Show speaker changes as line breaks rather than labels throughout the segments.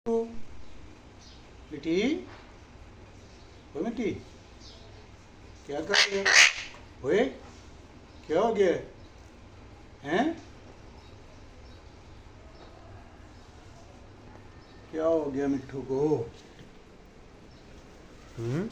ओ, बेटी। ओ बेटी, क्या कर रही हो? ओए, क्या हो गया? हैं? क्या हो गया मिट्ठू को? हम्म।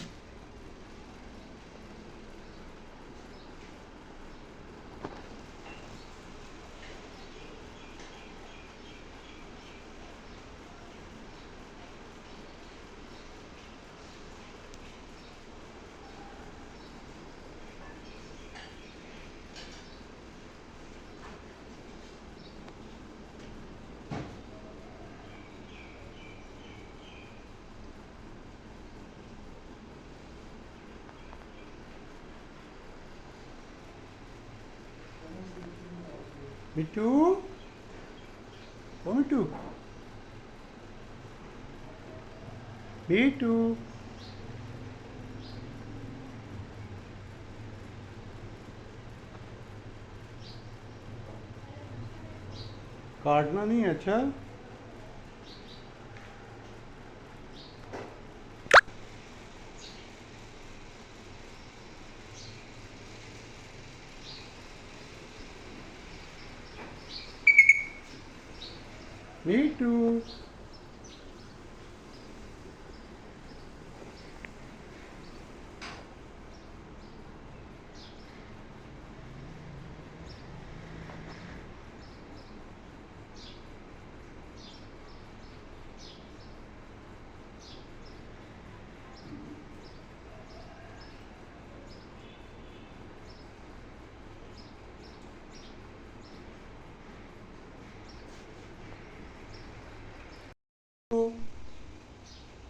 मिट्टू, ओ मिट्टू, बिट्टू। काटना नहीं है, अच्छा। मिट्टू।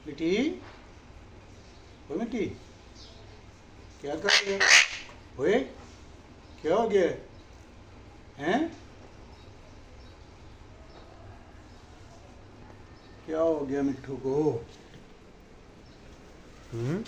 बेटी, ओ बेटी, क्या कर रही हो? ओए, क्या हो गया? हैं? क्या हो गया मिट्ठू को? हम्म।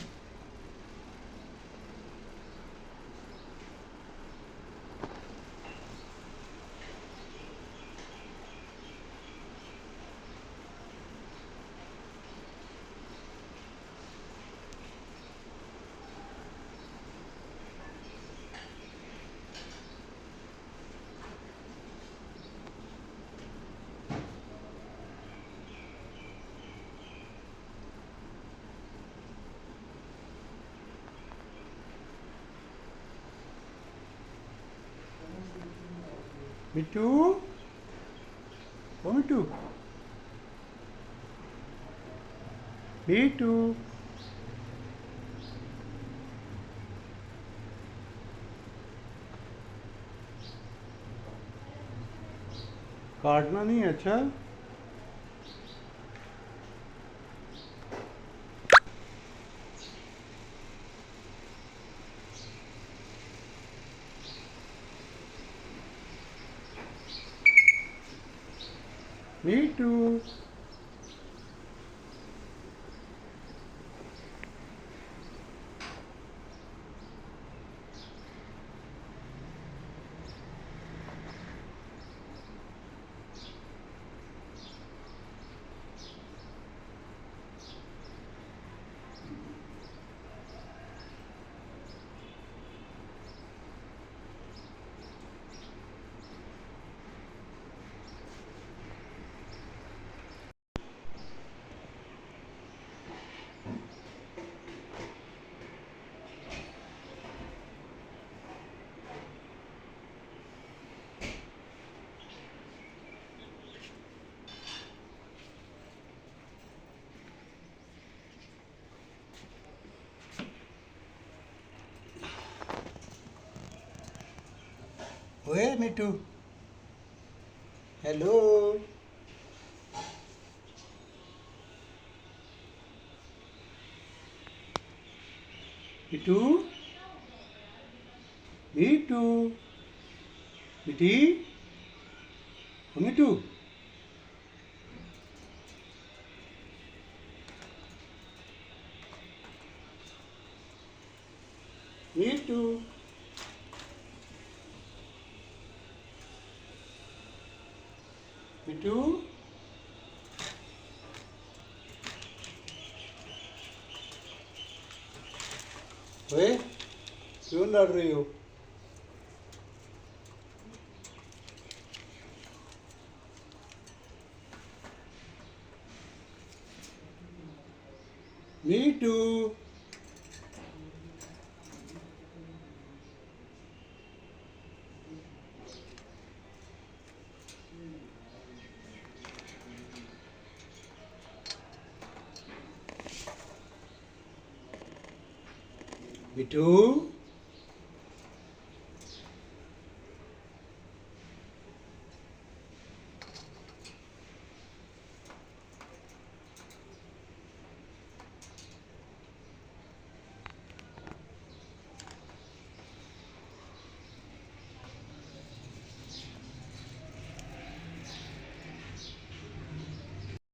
मिट्टू, ओ मिट्टू, बिट्टू। काटना नहीं है, अच्छा। मिट्टू। ओए मिट्टू, हेलो। मिट्टू, मिट्टू, बेटी, ओ मिट्टू। मिट्टू, मिट्टू। ओए क्यों लड़ रही हो? Me too. Me too.